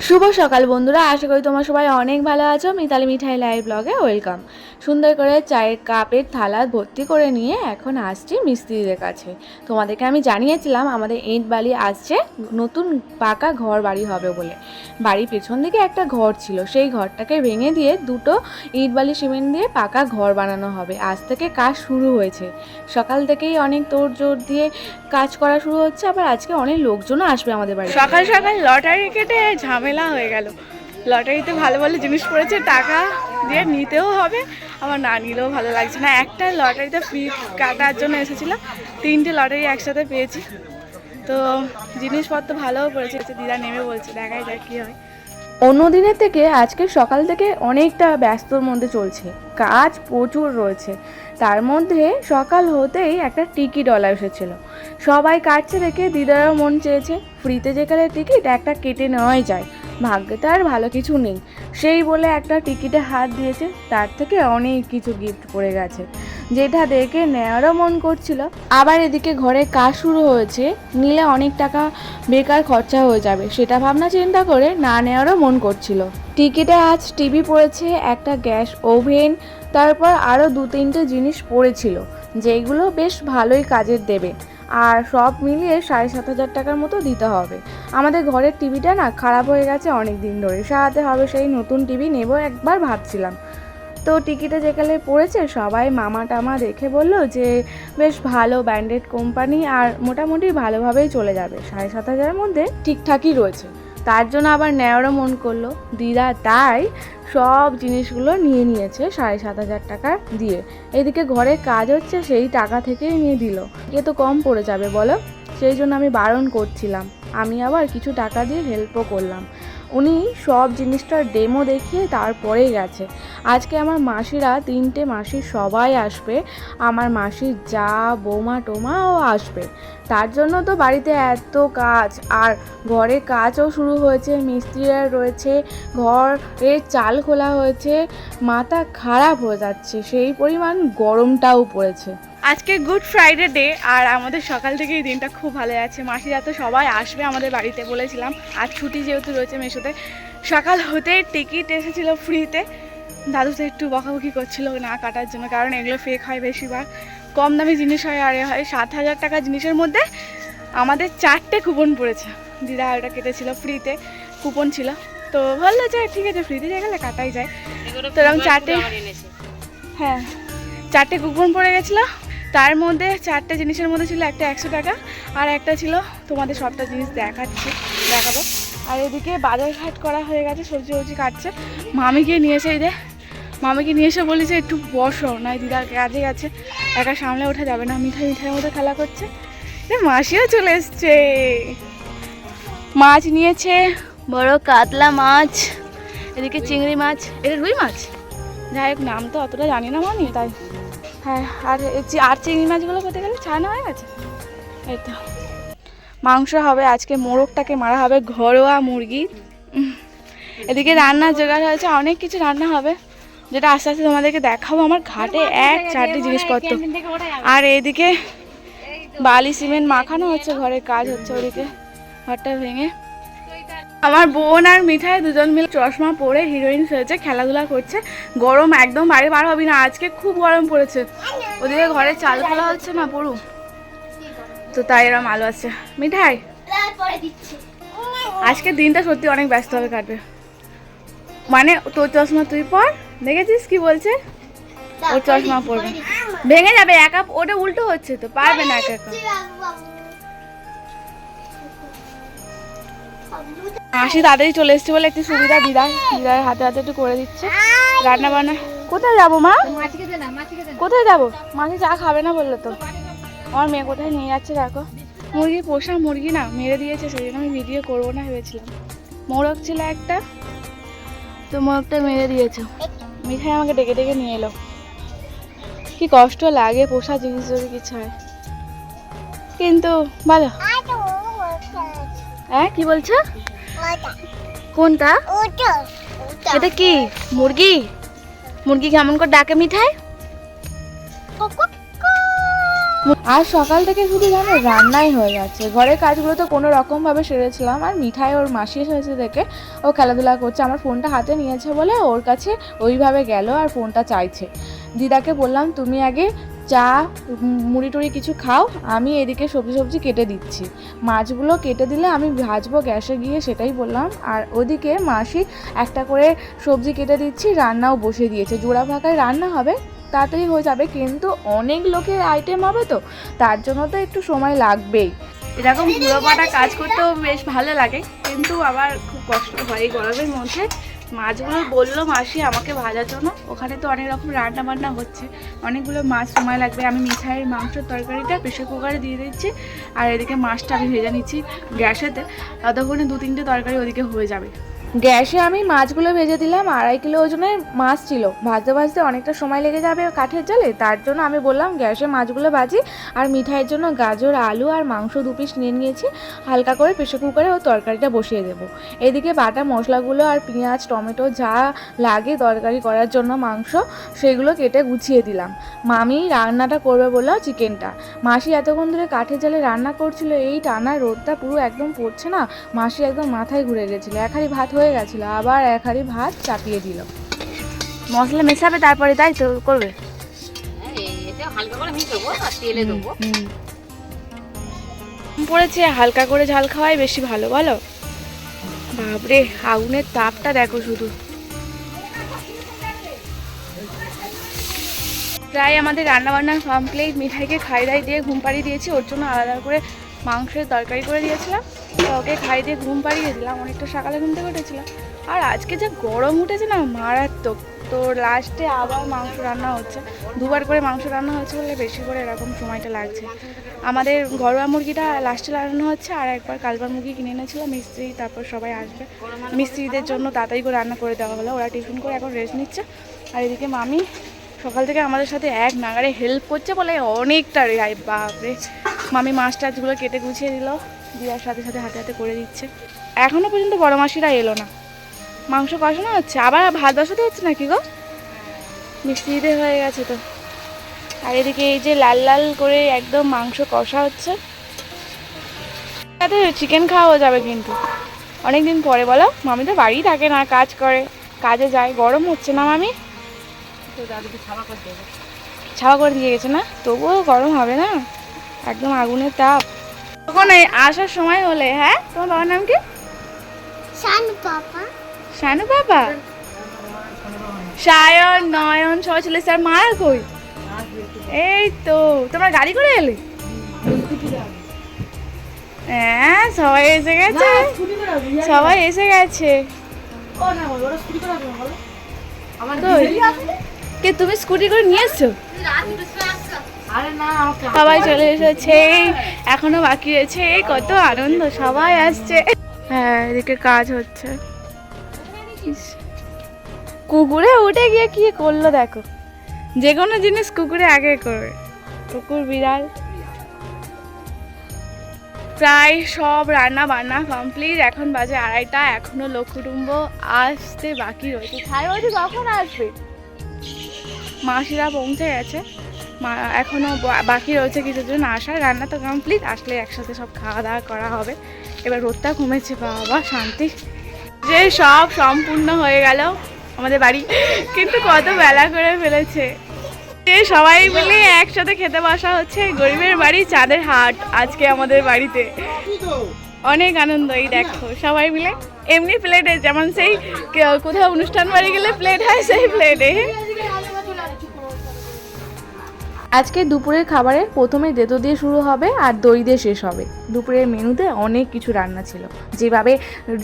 শুভ সকাল বন্ধুরা, আশা করি তোমরা সবাই অনেক ভালো আছো। মিতালি মিঠাই লাইভ ব্লগে ওয়েলকাম। সুন্দর করে চায়ের কাপের থালা ভর্তি করে নিয়ে এখন আসছি মিস্ত্রিদের কাছে। তোমাদেরকে আমি জানিয়েছিলাম আমাদের ইট বালি আসছে, নতুন পাকা ঘর বাড়ি হবে বলে। বাড়ির পেছন দিকে একটা ঘর ছিল, সেই ঘরটাকে ভেঙে দিয়ে দুটো ইট বালি সিমেন্ট দিয়ে পাকা ঘর বানানো হবে। আজ থেকে কাজ শুরু হয়েছে, সকাল থেকেই অনেক তোড়জোড় দিয়ে কাজ করা শুরু হচ্ছে। আবার আজকে অনেক লোকজনও আসবে আমাদের বাড়ি। সকাল সকাল লটারি কেটে ঝামেলা হয়ে গেল। লটারিতে ভালো ভালো জিনিস পড়েছে, টাকা দিয়ে নিতেও হবে, আমার না নিলেও ভালো লাগছে না। একটা লটারিতে ফ্রি কাটার জন্য এসেছিলাম, 3টে লটারি একসাথে পেয়েছি। তো জিনিসপত্র ভালোও পড়েছে, দিদা নেমে বলছে, দেখাই যাক কী হয়। অন্য দিনের থেকে আজকে সকাল থেকে অনেকটা ব্যস্তর মধ্যে চলছে, কাজ প্রচুর রয়েছে। তার মধ্যে সকাল হতেই একটা টিকিটওয়ালা এসেছিলো, সবাই কাটছে দেখে দিদারও মন চেয়েছে ফ্রিতে যেখানে টিকিট একটা কেটে নেওয়াই যায়। ভাগ্যে তো আর ভালো কিছু নেই, সেই বলে একটা টিকিটে হাত দিয়েছে, তার থেকে অনেক কিছু গিফট পড়ে গেছে, যেটা দেখে নেওয়ারও মন করছিল। আবার এদিকে ঘরে কাজ শুরু হয়েছে, নিলে অনেক টাকা বেকার খরচা হয়ে যাবে, সেটা ভাবনা চিন্তা করে না নেওয়ারও মন করছিল। টিকিটে আজ টিভি পড়েছে, একটা গ্যাস ওভেন, তারপর আরও 2-3টে জিনিস পড়েছিল, যেগুলো বেশ ভালোই কাজের দেবে। আর সব মিলিয়ে 7,500 টাকার মতো দিতে হবে। আমাদের ঘরের টিভিটা না খারাপ হয়ে গেছে অনেক দিন ধরে, সারাতে হবে, সেই নতুন টিভি নেব একবার ভাবছিলাম। তো টিকিটে যেখানে পড়েছে সবাই মামা টামা দেখে বললো যে বেশ ভালো ব্র্যান্ডেড কোম্পানি, আর মোটামুটি ভালোভাবেই চলে যাবে, 7,500-এর মধ্যে ঠিকঠাকই রয়েছে। তার জন্য আবার নেওয়ারও মন করলো দিদা, তাই সব জিনিসগুলো নিয়ে নিয়েছে 7,500 টাকা দিয়ে। এদিকে ঘরে কাজ হচ্ছে, সেই টাকা থেকেই নিয়ে দিল, এ তো কম পড়ে যাবে বলো। সেই জন্য আমি বারণ করছিলাম, আমি আবার কিছু টাকা দিয়ে হেল্পও করলাম। উনি সব জিনিসটার ডেমো দেখিয়ে তারপরেই গেছে। আজকে আমার মাসিরা 3টে মাসি সবাই আসবে, আমার মাসির যা বৌমা টোমাও আসবে। তার জন্য তো বাড়িতে এত কাজ, আর ঘরে কাজও শুরু হয়েছে, মিস্ত্রিরা রয়েছে, ঘরের চাল খোলা হয়েছে, মাথা খারাপ হয়ে যাচ্ছে, সেই পরিমাণ গরমটাও পড়েছে। আজকে গুড ফ্রাইডে ডে, আর আমাদের সকাল থেকে এই দিনটা খুব ভালো যাচ্ছে। মাসিরা তো সবাই আসবে আমাদের বাড়িতে বলেছিলাম, আর ছুটি যেহেতু রয়েছে মেশোতে। সকাল হতে টিকিট এসেছিলো ফ্রিতে, দাদু তো একটু বকাবকি করছিল না কাটার জন্য, কারণ এগুলো ফেক হয় বেশিরভাগ, কম দামি জিনিস হয়, আর হয় 7,000 টাকা জিনিসের মধ্যে আমাদের 4টে কুপন পড়েছে। দিদা ওটা কেটেছিল ফ্রিতে, কুপন ছিল, তো বললো যে ঠিক আছে ফ্রিতে যে গেলে কাটাই যায়। তো এরকম 4টে, হ্যাঁ 4টে কুপন পড়ে গেছিলো। তার মধ্যে 4টে জিনিসের মধ্যে ছিল একটা 100 টাকা, আর একটা ছিল, তোমাদের সবটা জিনিস দেখাবো। আর এদিকে বাজার ঘাট করা হয়ে গেছে, সবজি সবজি কাটছে। মামিকে নিয়েছে, এই যে মামিকে নিয়ে এসে বলেছে একটু বসো, নয় দিদার কাজে গেছে, একা সামলে ওঠা যাবে না। মিঠাইয়ের মধ্যে খেলা করছে। মাসিও চলে এসছে, মাছ নিয়েছে, বড় কাতলা মাছ, এদিকে চিংড়ি মাছ, এটা রুই মাছ, যাই হোক নাম তো অতটা জানি না মামি, তাই। হ্যাঁ, আর চিংড়ি মাছগুলো করতে গেলে ছানা হয়ে গেছে। এই তো মাংস হবে আজকে, মোরগটাকে মারা হবে, ঘরোয়া মুরগি। এদিকে রান্নার জোগাড় হয়েছে, অনেক কিছু রান্না হবে, যেটা আস্তে আস্তে তোমাদেরকে দেখাবো। আমার ঘাটে 4টে জিনিসপত্র, আর এদিকে বালি সিমেন্ট মাখানো হচ্ছে, ঘরের কাজ হচ্ছে, ওদিকে ঘরটা ভেঙে। আমার বোন আর মিঠাই দুজন মিলে চশমা পরে হিরোইন সেজে খেলাধুলা করছে। গরম একদম, বাড়ি বার হবি না, আজকে খুব গরম পড়েছে। ওদিকে ঘরে চাল খোলা হচ্ছে না পুরো, তো তাই এরম আলো আছে। মিঠাই আজকে দিনটা সত্যি অনেক ব্যস্ত হবে কাটবে, মানে তোর চশমা তুই পর, দেখেছিস কি বলছে, ওর চশমা পরবে, ভেঙে যাবে একা, ওটা উল্টো হচ্ছে তো পারবে না একা একা। মাসি তাড়াতাড়ি চলে এসছে বলে একটু সুবিধা, দিদার হাতে হাতে একটু করে দিচ্ছে রান্না বান্না। কোথায় যাবো মা, কোথায় যাবো? মাসি চা খাবে না বললো তো। আমার মেয়ে কোথায় নিয়ে যাচ্ছে দেখো। মুরগি, পোষা মুরগি না, মেরে দিয়েছে, সেই জন্য আমি ভিডিও করবো না ভেবেছিলাম। মোরগ ছিল একটা, তো মোরগটা মেরে দিয়েছে। মিঠাই আমাকে ডেকে ডেকে নিয়ে এলো, কি কষ্ট লাগে পোষা জিনিস যদি কিছু হয়। কিন্তু বলো, হ্যাঁ কি বলছো? কোনটা? এটা কি মুরগি? মুরগি কেমন করে ডাকে মিঠাই? আর সকাল থেকে শুধু জানো রান্নাই হয়ে যাচ্ছে। ঘরের কাজগুলো তো কোনো রকমভাবে সেরেছিলাম, আর মিঠাই ওর মাসি এসেছে দেখে ও খেলাধুলা করছে, আমার ফোনটা হাতে নিয়েছে বলে ওর কাছে ওইভাবে গেল আর ফোনটা চাইছে। দিদাকে বললাম তুমি আগে চা মুড়ি টুড়ি কিছু খাও, আমি এদিকে সবজি কেটে দিচ্ছি। মাছগুলো কেটে দিলে আমি ভাজবো গ্যাসে গিয়ে, সেটাই বললাম। আর ওদিকে মাসি একটা করে সবজি কেটে দিচ্ছি, রান্নাও বসে দিয়েছে। জোড়া ফাঁকায় রান্না হবে, তাড়াতাড়ি হয়ে যাবে, কিন্তু অনেক লোকের আইটেম হবে তো তার জন্য তো একটু সময় লাগবেই। এরকম পুরো পাটা কাজ করতেও বেশ ভালো লাগে, কিন্তু আবার খুব কষ্ট হয় এই গরমের মধ্যে। মাছগুলো বললো মাসি আমাকে ভাজার জন্য, ওখানে তো অনেক রকম রান্না বান্না হচ্ছে, অনেকগুলো মাছ সময় লাগবে। আমি মিঠাইয়ের মাংসের তরকারিটা প্রেশার কুকারে দিয়ে দিচ্ছি, আর এদিকে মাছটা আমি ভেজে নিচ্ছি গ্যাসেতে, ততক্ষণে 2-3টে তরকারি ওদিকে হয়ে যাবে। গ্যাসে আমি মাছগুলো ভেজে দিলাম, 2.5 কিলো ওজনের মাছ ছিল, ভাজতে ভাজতে অনেকটা সময় লেগে যাবে কাঠের জালে, তার জন্য আমি বললাম গ্যাসে মাছগুলো ভাজি। আর মিঠাইয়ের জন্য গাজর আলু আর মাংস 2 পিস নিয়ে নিয়েছি, হালকা করে প্রেশার কুকারে ও তরকারিটা বসিয়ে দেবো। এদিকে বাটা মশলাগুলো আর পেঁয়াজ টমেটো যা লাগে তরকারি করার জন্য মাংস, সেগুলো কেটে গুছিয়ে দিলাম। মামি রান্নাটা করবে বললো চিকেনটা। মাসি এতক্ষণ ধরে কাঠের জালে রান্না করছিল, এই টানা রোদটা পুরো একদম পড়ছে না, মাসি একদম মাথায় ঘুরে গেছিলো। এক হাঁড়ি ভাত হয়ে গেছিলো, আবার এক হাঁড়ি ভাত চাপিয়ে দিল। মশলা মেশাবে তারপরে, তাই তো করবে? পড়েছে, হালকা করে ঝাল খাওয়াই বেশি ভালো, বলো? বাপরে আগুনের তাপটা দেখো শুধু। প্রায় আমাদের রান্নাবান্না কমপ্লিট। মিঠাইকে খাই দাই দিয়ে ঘুম পাড়িয়ে দিয়েছি, ওর জন্য আলাদা করে মাংসের তরকারি করে দিয়েছিলাম, তো ওকে খাই দিয়ে ঘুম পাড়িয়ে দিলাম, অনেকটা সকালে ঘুম থেকে উঠেছিলাম। আর আজকে যা গরম উঠেছে না মারাত্মক, তো লাস্টে আবার মাংস রান্না হচ্ছে, 2বার করে মাংস রান্না হচ্ছে বলে বেশি করে এরকম সময়টা লাগছে। আমাদের ঘরোয়া মুরগিটা লাস্টে রান্না হচ্ছে, আর একবার কালবার মুরগি কিনে এনেছিল মিস্ত্রি, তারপর সবাই আসবে, মিস্ত্রিদের জন্য তাড়াতাড়ি করে রান্না করে দেওয়া হলো, ওরা টিফিন করে এখন রেস্ট নিচ্ছে। আর এদিকে মামি সকাল থেকে আমাদের সাথে এক নাগারে হেল্প করছে বলে অনেকটা রেহাই। বাপরে, মামি মাছ টাছগুলো কেটে গুছিয়ে দিল, দিয়ার সাথে সাথে হাতে হাতে করে দিচ্ছে। এখনও পর্যন্ত বড় মাসিরা এলো না, মাংস কষানো হচ্ছে, আবার ভাত বসাতে হচ্ছে নাকি গো? মিস্ত্রিদের হয়ে গেছে তো। আর এদিকে এই যে লাল লাল করে একদম মাংস কষা হচ্ছে, তাতে চিকেন খাওয়া যাবে কিন্তু অনেকদিন পরে, বলো? মামি তো বাড়ি থাকে না, কাজ করে, কাজে যায়। গরম হচ্ছে না মামি? ছাওয়া করে দিয়ে গেছে না, তবুও গরম হবে না, একদম আগুনের তাপ। তখন আসার সময় হলে, হ্যাঁ তোমার বাবার নাম কি? শানু পাপা। শানু পাপা, সায়ন নয়ন সবাই চলে এসে। আর মারা কই? এই তো, তোমরা গাড়ি করে এলে? হ্যাঁ সবাই এসে গেছে, সবাই এসে গেছে। কে তুমি স্কুটি করে নিয়ে এসছো? সবাই চলে এসেছে, এখনো বাকি রয়েছে, কত আনন্দ, সবাই আসছে। হ্যাঁ এদিকে কাজ হচ্ছে। কুকুরে উঠে গিয়ে কি করলো দেখো, যে কোনো জিনিস কুকুরে আগে করবে, কুকুর বিড়াল। প্রায় সব রান্না বান্না কমপ্লিট, এখন বাজে 2:30, এখনো লোক কুটুম্ব আসতে বাকি রয়েছে। ছাই বলছি কখন আসবে? মাসিরা পৌঁছে গেছে, এখনো বাকি রয়েছে কিছুজন আসার। রান্না তো কমপ্লিট, আসলে একসাথে সব খাওয়া দাওয়া করা হবে। এবার রোদটা কমেছে, বাবা শান্তি, যে সব সম্পূর্ণ হয়ে গেল আমাদের বাড়ি, কিন্তু কত বেলা করে ফেলেছে। সবাই মিলে একসাথে খেতে বসা হচ্ছে, গরিবের বাড়ি চাঁদের হাট আজকে আমাদের বাড়িতে, অনেক আনন্দ। এই দেখো সবাই মিলে এমনি প্লেটে, যেমন সেই কোথাও অনুষ্ঠান বাড়ি গেলে প্লেট হয়, সেই প্লেটে। আজকে দুপুরের খাবারে প্রথমে তেঁতো দিয়ে শুরু হবে আর দই দিয়ে শেষ হবে। দুপুরের মেনুতে অনেক কিছু রান্না ছিল, যেভাবে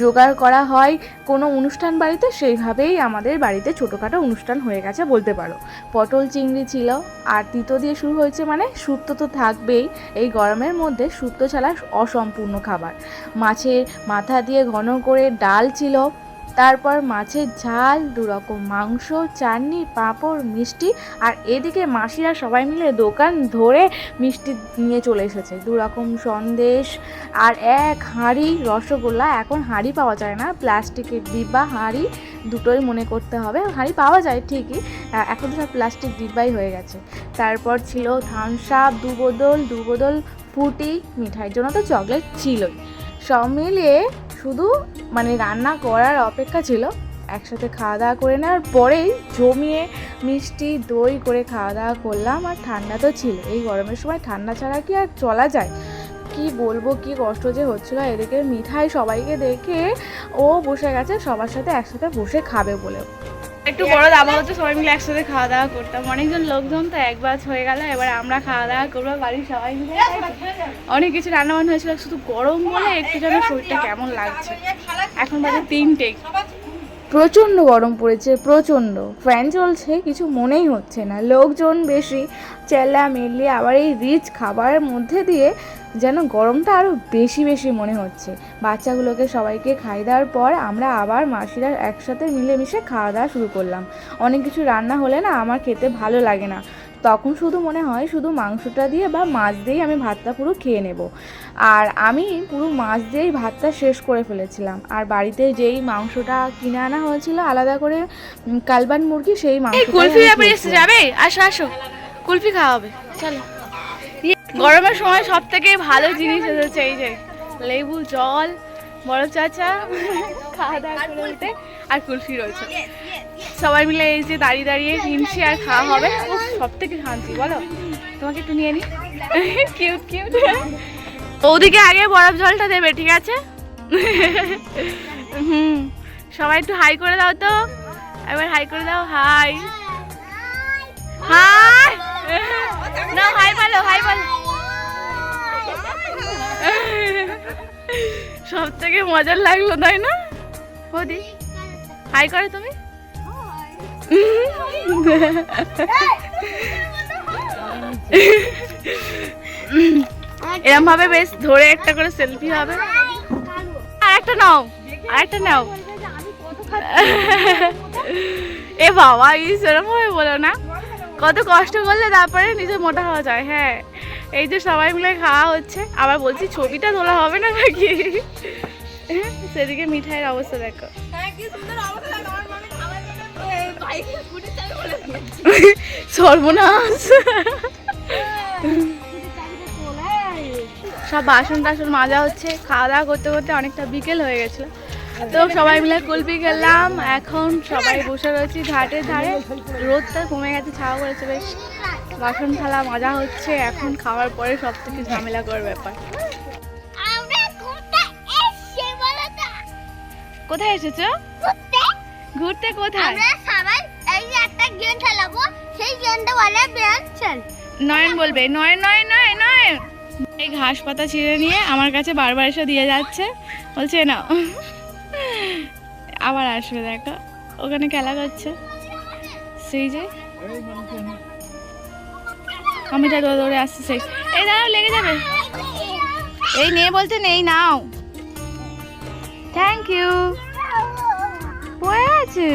জোগাড় করা হয় কোনো অনুষ্ঠান বাড়িতে, সেইভাবেই আমাদের বাড়িতে ছোটোখাটো অনুষ্ঠান হয়ে গেছে বলতে পারো। পটল চিংড়ি ছিল, আর তিতো দিয়ে শুরু হয়েছে মানে শুক্তো তো থাকবেই, এই গরমের মধ্যে শুক্তো ছাড়া অসম্পূর্ণ খাবার। মাছের মাথা দিয়ে ঘন করে ডাল ছিল, তারপর মাছের ঝাল, 2 রকম মাংস, চাটনি, পাঁপড়, মিষ্টি। আর এদিকে মাসিরা সবাই মিলে দোকান ধরে মিষ্টি নিয়ে চলে এসেছে, 2 রকম সন্দেশ আর 1 হাঁড়ি রসগোল্লা। এখন হাঁড়ি পাওয়া যায় না, প্লাস্টিকের ডিব্বা হাঁড়ি দুটোই মনে করতে হবে। হাঁড়ি পাওয়া যায় ঠিকই, এখন তো সব প্লাস্টিক ডিব্বাই হয়ে গেছে। তারপর ছিল থামস আপ 2 বোতল ফুটি, মিঠাইয়ের জন্য তো চকলেট ছিলই। সব মিলিয়ে শুধু মানে রান্না করার অপেক্ষা ছিল, একসাথে খাওয়া দাওয়া করে নেওয়ার পরেই জমিয়ে মিষ্টি দই করে খাওয়া দাওয়া করলাম। আর ঠান্ডা তো ছিল, এই গরমের সময় ঠান্ডা ছাড়া কি আর চলা যায়? কি বলবো, কি কষ্ট যে হচ্ছিলো। এদিকে মিঠাই সবাইকে দেখে ও বসে গেছে সবার সাথে একসাথে বসে খাবে বলে। একটু বড় দাবা হচ্ছে, সবাই মিলে একসাথে খাওয়া দাওয়া করতাম। অনেকজন লোকজন তো এক ব্যাচ হয়ে গেল, এবার আমরা খাওয়া দাওয়া করবো বাড়ির সবাই মিলে। অনেক কিছু রান্নাবান্না হয়েছিল, শুধু গরম বলে একটু যেন শরীরটা কেমন লাগছে। এখন বাজে 3টে, প্রচণ্ড গরম পড়েছে, প্রচণ্ড। ফ্যান চলছে, কিছু মনেই হচ্ছে না। লোকজন বেশি, চেল্লামেল্লি, আবার এই রিচ খাবারের মধ্যে দিয়ে যেন গরমটা আরও বেশি বেশি মনে হচ্ছে। বাচ্চাগুলোকে সবাইকে খাইয়ে দেওয়ার পর আমরা আবার মাসিরা একসাথে মিলেমিশে খাওয়া দাওয়া শুরু করলাম। অনেক কিছু রান্না হলে না আমার খেতে ভালো লাগে না, তখন শুধু মনে হয় শুধু মাংসটা দিয়ে বা মাছ দিয়েই আমি ভাতটা পুরো খেয়ে নেব। আর আমি পুরো মাছ দিয়েই ভাতটা শেষ করে ফেলেছিলাম। আর বাড়িতে যেই মাংসটা কিনে আনা হয়েছিল আলাদা করে, কালবান মুরগি, সেই মাংস। কুলফি ব্যাপারে এসে যাবে, আসো আসো কুলফি খাওয়া হবে, চলো। গরমের সময় সব থেকে ভালো জিনিস এসেছে, এই যে লেবু জল, বড় চাচা খাওয়া দাওয়া করতে, আর কুলফি রয়েছে। সবাই মিলে এই যে দাঁড়িয়ে দাঁড়িয়ে কিনছি আর খাওয়া হবে, সব থেকে শান্তি। বলো, তোমাকে একটু নিয়ে নি, কিউট কিউট। ওদিকে আগে বরফ জলটা দেবে, ঠিক আছে? সবাই একটু হাই করে দাও তো, একবার হাই করে দাও। হাই হাই না, হাই বলো, হাই বলো। সব থেকে মজার লাগলো, তাই না? বৌদি হাই করে তুমি। এরকম ভাবে বেশ ধরে একটা করে সেলফি হবে। আর একটা নাও, আর একটা নাও। এ বাবা, সেরকম ভাবে বলো না, কত কষ্ট করলে তারপরে নিজে মোটা হওয়া যায়। হ্যাঁ, এই যে সবাই মিলে খাওয়া হচ্ছে। আবার বলছি ছবিটা তোলা হবে না নাকি? সেদিকে মিঠাইয়ের অবস্থা দেখো, সর্বনাশ। সব বাসন টাসন মাজা হচ্ছে, খাওয়া দাওয়া করতে করতে অনেকটা বিকেল হয়ে গেছিলো। তো সবাই মিলে কুলফি খেলাম। এখন সবাই বসে রয়েছি ঘাটের ধারে, রোদটা কমে গেছে, ছাওয়া করেছে বেশ। বাসন থালা মাজা হচ্ছে। এখন খাওয়ার পরে সব থেকে ঝামেলা করার ব্যাপার। কোথায় এসেছো? ঘুরতে। কোথায়? নয়ন বলবে, নয় নয় নয় নয়। এই ঘাস পাতা ছিঁড়ে নিয়ে আমার কাছে বারবার এসে দিয়ে যাচ্ছে, বলছে না আবার আসবে। দেখো ওখানে খেলা করছে, সেই যে আমি তো দৌড়ে আসছে। সেই এই দাঁড়াও, লেগে যাবে। এই নে বলছে, নেই নাও। Thank you. পড়ে আছে,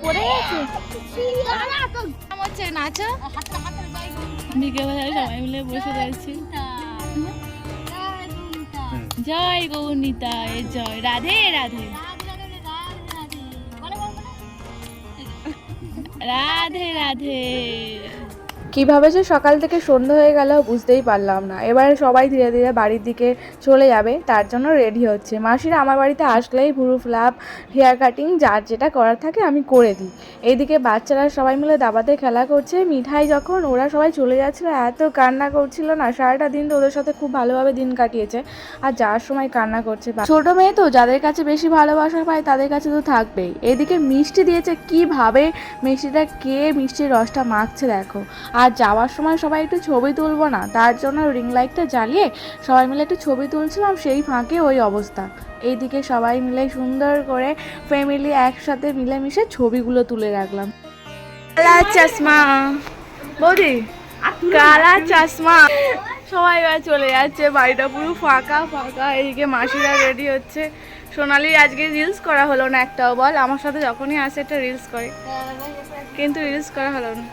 পড়ে আছে। হচ্ছে নাচো। বিকেলবেলায় সবাই মিলে বসে যাচ্ছি। জয় গৌরনীতায় জয়, রাধে রাধে রাধে রাধে। কিভাবে যে সকাল থেকে সন্ধ্যা হয়ে গেল বুঝতেই পারলাম না। এবারে সবাই ধীরে ধীরে বাড়ির দিকে চলে যাবে, তার জন্য রেডি হচ্ছে। মাসিরা আমার বাড়িতে আসলেই ভুরু ফ্লাপ, হেয়ার কাটিং, যার যেটা করার থাকে আমি করে দিই। এইদিকে বাচ্চারা সবাই মিলে দাবাতে খেলা করছে। মিঠাই যখন ওরা সবাই চলে যাচ্ছিলো এত কান্না করছিল না, সারাটা দিন তো ওদের সাথে খুব ভালোভাবে দিন কাটিয়েছে, আর যাওয়ার সময় কান্না করছে। ছোটো মেয়ে তো, যাদের কাছে বেশি ভালোবাসা পায় তাদের কাছে তো থাকবেই। এদিকে মিষ্টি দিয়েছে, কীভাবে মিষ্টিটা কে মিষ্টির রসটা মাখছে দেখো। আর যাওয়ার সময় সবাই একটু ছবি তুলবো না, তার জন্য রিং লাইটটা জ্বালিয়ে সবাই মিলে একটু ছবি তুলছিলাম, সেই ফাঁকে ওই অবস্থা। এইদিকে সবাই মিলে সুন্দর করে ফ্যামিলি একসাথে মিলেমিশে ছবিগুলো তুলে রাখলাম। কালা চশমা বৌদি, কালা চশমা। সবাই এবার চলে যাচ্ছে, বাড়িটা পুরো ফাঁকা ফাঁকা। এইদিকে মাসিরা রেডি হচ্ছে, সোনালির আজকে রিলস করা হলো না একটাও, বল আমার সাথে যখনই আসে একটা রিলস করে, কিন্তু রিলস করা হলো না।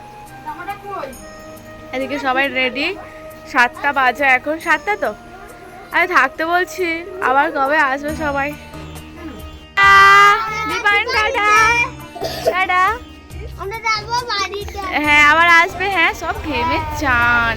এদিকে সবাই রেডি, 7টা বাজে এখন, 7টা তো, আরে থাকতে বলছি, আবার কবে আসবে সবাই। হ্যাঁ আবার আসবে, হ্যাঁ সব ঘেমে চান।